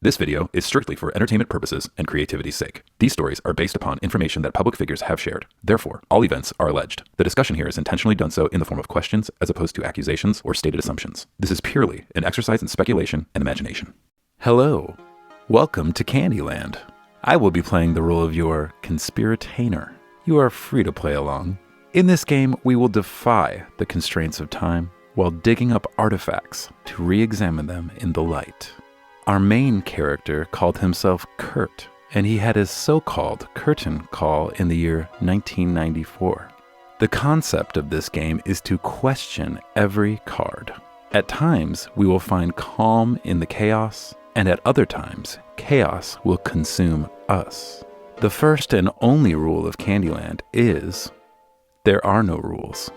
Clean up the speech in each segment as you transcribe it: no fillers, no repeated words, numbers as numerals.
This video is strictly for entertainment purposes and creativity's sake. These stories are based upon information that public figures have shared. Therefore, all events are alleged. The discussion here is intentionally done so in the form of questions as opposed to accusations or stated assumptions. This is purely an exercise in speculation and imagination. Hello. Welcome to KandyLand. I will be playing the role of your Konspiritainer. You are free to play along. In this game, we will defy the constraints of time while digging up artifacts to re-examine them in the light. Our main character called himself Kurt, and he had his so-called curtain call in the year 1994. The concept of this game is to question every card. At times, we will find calm in the chaos, and at other times, chaos will consume us. The first and only rule of KandyLand is, there are no rules.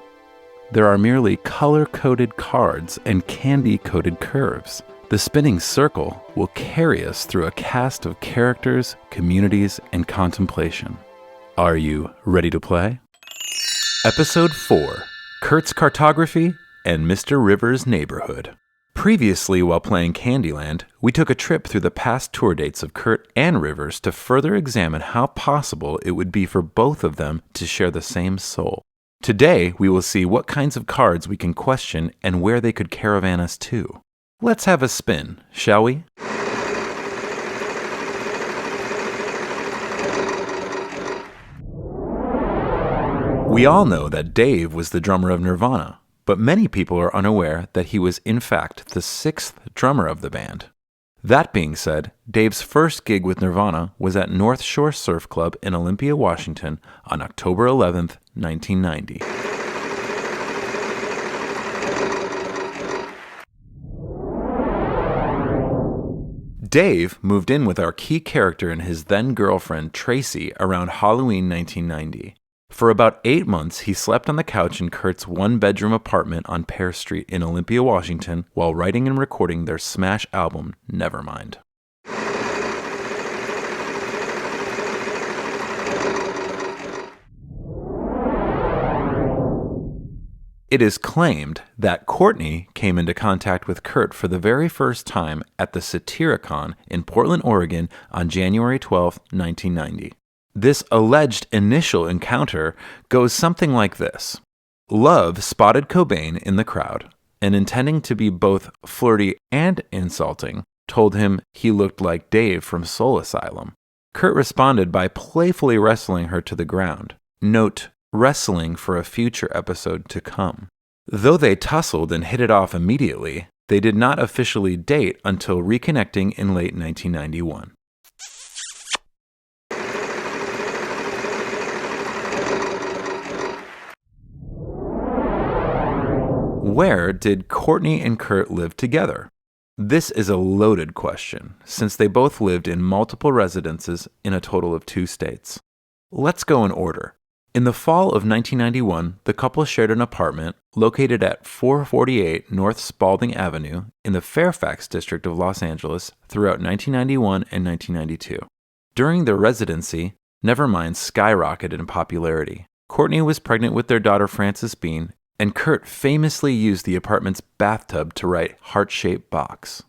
There are merely color-coded cards and candy-coded curves. The spinning circle will carry us through a cast of characters, communities, and contemplation. Are you ready to play? Episode 4, Kurt's Kartography and Mr. River's Neighborhood. Previously, while playing KandyLand, we took a trip through the past tour dates of Kurt and Rivers to further examine how possible it would be for both of them to share the same soul. Today, we will see what kinds of cards we can question and where they could caravan us to. Let's have a spin, shall we? We all know that Dave was the drummer of Nirvana, but many people are unaware that he was in fact the sixth drummer of the band. That being said, Dave's first gig with Nirvana was at North Shore Surf Club in Olympia, Washington on October 11th, 1990. Dave moved in with our key character and his then-girlfriend, Tracy, around Halloween 1990. For about 8 months, he slept on the couch in Kurt's one-bedroom apartment on Pear Street in Olympia, Washington, while writing and recording their smash album, Nevermind. It is claimed that Courtney came into contact with Kurt for the very first time at the Satyricon in Portland, Oregon on January 12, 1990. This alleged initial encounter goes something like this. Love spotted Cobain in the crowd and, intending to be both flirty and insulting, told him he looked like Dave from Soul Asylum. Kurt responded by playfully wrestling her to the ground. Note, wrestling for a future episode to come. Though they tussled and hit it off immediately, they did not officially date until reconnecting in late 1991. Where did Courtney and Kurt live together? This is a loaded question, since they both lived in multiple residences in a total of 2 states. Let's go in order. In the fall of 1991, the couple shared an apartment located at 448 North Spalding Avenue in the Fairfax district of Los Angeles throughout 1991 and 1992. During their residency, Nevermind skyrocketed in popularity. Courtney was pregnant with their daughter Frances Bean, and Kurt famously used the apartment's bathtub to write Heart-Shaped Box.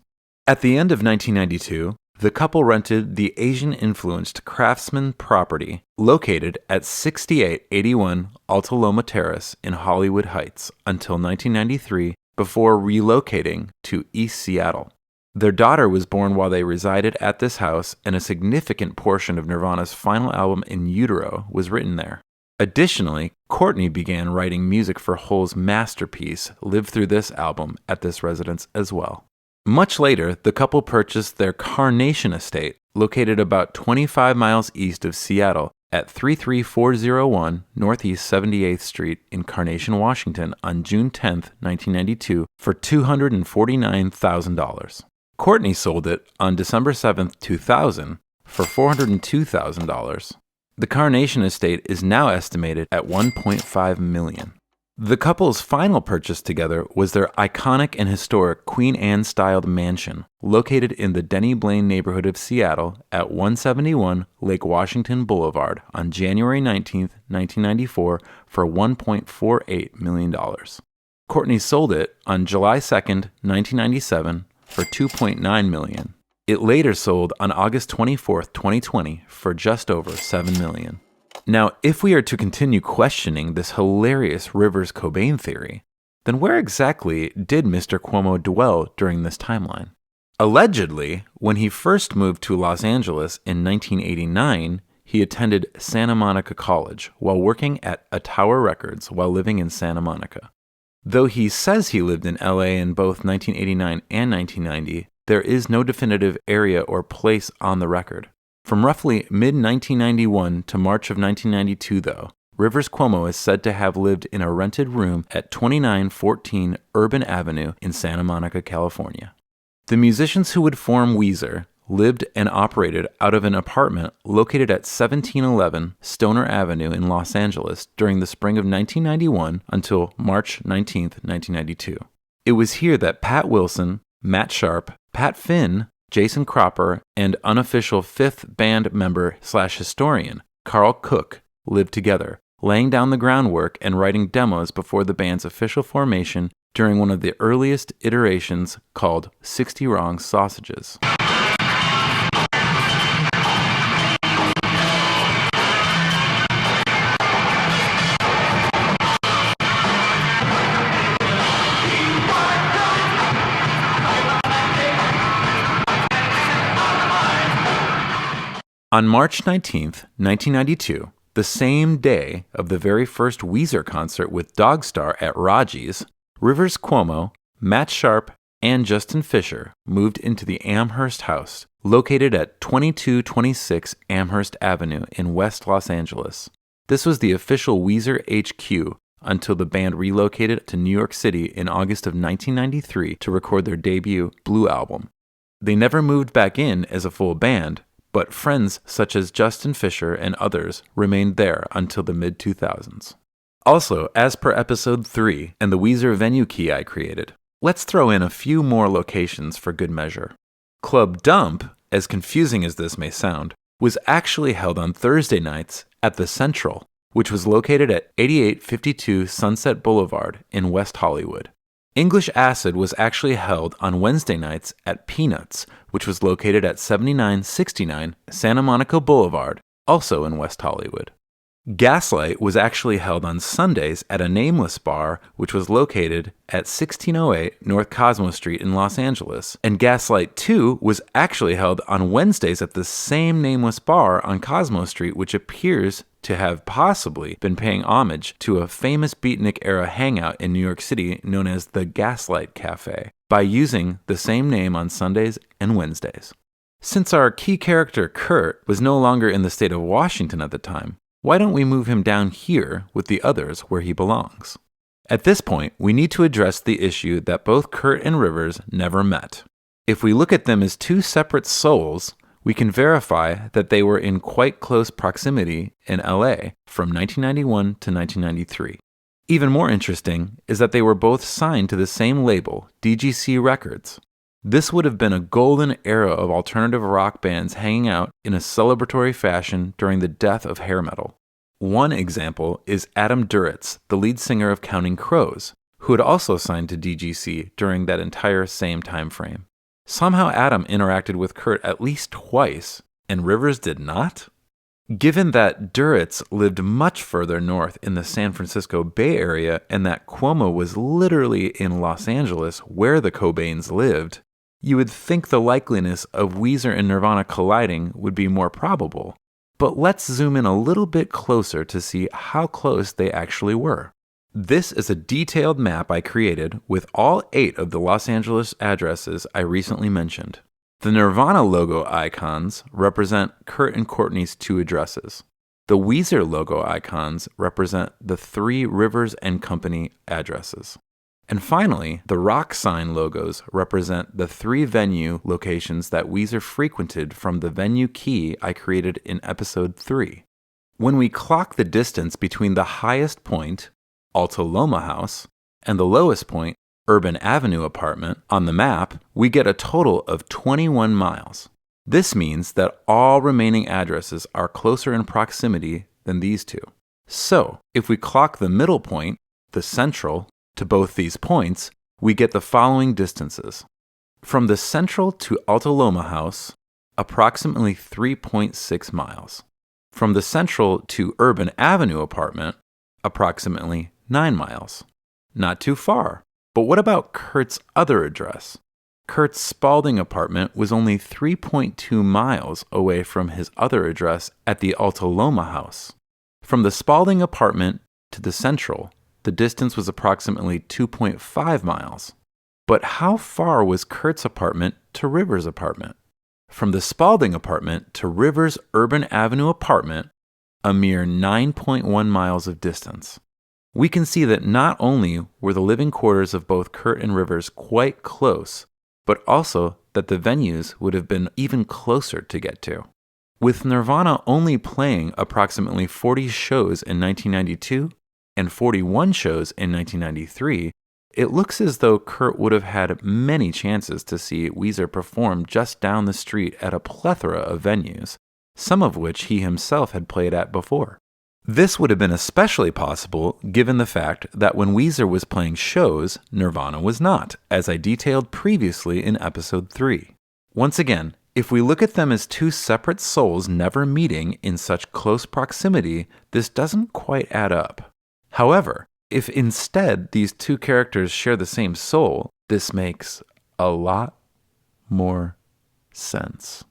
At the end of 1992, the couple rented the Asian-influenced Craftsman property located at 6881 Alta Loma Terrace in Hollywood Heights until 1993 before relocating to East Seattle. Their daughter was born while they resided at this house, and a significant portion of Nirvana's final album In Utero was written there. Additionally, Courtney began writing music for Hole's masterpiece, Live Through This album, at this residence as well. Much later, the couple purchased their Carnation estate, located about 25 miles east of Seattle at 33401 Northeast 78th Street in Carnation, Washington on June 10, 1992 for $249,000. Courtney sold it on December 7, 2000 for $402,000. The Carnation estate is now estimated at $1.5 million. The couple's final purchase together was their iconic and historic Queen Anne-styled mansion, located in the Denny Blaine neighborhood of Seattle at 171 Lake Washington Boulevard on January 19, 1994 for $1.48 million. Courtney sold it on July 2, 1997 for $2.9 million. It later sold on August 24th, 2020 for just over $7 million. Now, if we are to continue questioning this hilarious Rivers-Cobain theory, then where exactly did Mr. Cuomo dwell during this timeline? Allegedly, when he first moved to Los Angeles in 1989, he attended Santa Monica College while working at a Tower Records while living in Santa Monica. Though he says he lived in LA in both 1989 and 1990, there is no definitive area or place on the record. From roughly mid-1991 to March of 1992, though, Rivers Cuomo is said to have lived in a rented room at 2914 Urban Avenue in Santa Monica, California. The musicians who would form Weezer lived and operated out of an apartment located at 1711 Stoner Avenue in Los Angeles during the spring of 1991 until March 19, 1992. It was here that Pat Wilson, Matt Sharp, Pat Finn, Jason Cropper, and unofficial fifth band member / historian Carl Cook lived together, laying down the groundwork and writing demos before the band's official formation during one of the earliest iterations called 60 Wrong Sausages. On March 19, 1992, the same day of the very first Weezer concert with Dogstar at Raji's, Rivers Cuomo, Matt Sharp, and Justin Fisher moved into the Amherst house, located at 2226 Amherst Avenue in West Los Angeles. This was the official Weezer HQ until the band relocated to New York City in August of 1993 to record their debut Blue album. They never moved back in as a full band, but friends such as Justin Fisher and others remained there until the mid-2000s. Also, as per episode 3 and the Weezer venue key I created, let's throw in a few more locations for good measure. Club Dump, as confusing as this may sound, was actually held on Thursday nights at the Central, which was located at 8852 Sunset Boulevard in West Hollywood. English Acid was actually held on Wednesday nights at Peanuts, which was located at 7969 Santa Monica Boulevard, also in West Hollywood. Gaslight was actually held on Sundays at a nameless bar, which was located at 1608 North Cosmo Street in Los Angeles, and Gaslight 2 was actually held on Wednesdays at the same nameless bar on Cosmo Street, which appears to have possibly been paying homage to a famous beatnik-era hangout in New York City known as the Gaslight Cafe, by using the same name on Sundays and Wednesdays. Since our key character, Kurt, was no longer in the state of Washington at the time, why don't we move him down here with the others where he belongs? At this point, we need to address the issue that both Kurt and Rivers never met. If we look at them as two separate souls, we can verify that they were in quite close proximity in LA from 1991 to 1993. Even more interesting is that they were both signed to the same label, DGC Records. This would have been a golden era of alternative rock bands hanging out in a celebratory fashion during the death of hair metal. One example is Adam Duritz, the lead singer of Counting Crows, who had also signed to DGC during that entire same time frame. Somehow Adam interacted with Kurt at least twice, and Rivers did not? Given that Duritz lived much further north in the San Francisco Bay Area and that Cuomo was literally in Los Angeles where the Cobains lived, you would think the likeliness of Weezer and Nirvana colliding would be more probable. But let's zoom in a little bit closer to see how close they actually were. This is a detailed map I created with all 8 of the Los Angeles addresses I recently mentioned. The Nirvana logo icons represent Kurt and Courtney's 2 addresses. The Weezer logo icons represent the 3 Rivers and Company addresses. And finally, the rock sign logos represent the 3 venue locations that Weezer frequented from the venue key I created in episode 3. When we clock the distance between the highest point, Alta Loma House, and the lowest point, Urban Avenue Apartment, on the map, we get a total of 21 miles. This means that all remaining addresses are closer in proximity than these 2. So, if we clock the middle point, the Central, to both these points, we get the following distances. From the Central to Alta Loma house, approximately 3.6 miles. From the Central to Urban Avenue apartment, approximately 9 miles. Not too far. But what about Kurt's other address? Kurt's Spalding apartment was only 3.2 miles away from his other address at the Alta Loma house. From the Spalding apartment to the Central, the distance was approximately 2.5 miles. But how far was Kurt's apartment to Rivers' apartment? From the Spalding apartment to Rivers' Urban Avenue apartment, a mere 9.1 miles of distance. We can see that not only were the living quarters of both Kurt and Rivers quite close, but also that the venues would have been even closer to get to. With Nirvana only playing approximately 40 shows in 1992 and 41 shows in 1993, it looks as though Kurt would have had many chances to see Weezer perform just down the street at a plethora of venues, some of which he himself had played at before. This would have been especially possible given the fact that when Weezer was playing shows, Nirvana was not, as I detailed previously in episode 3. Once again, if we look at them as two separate souls never meeting in such close proximity, this doesn't quite add up. However, if instead these two characters share the same soul, this makes a lot more sense.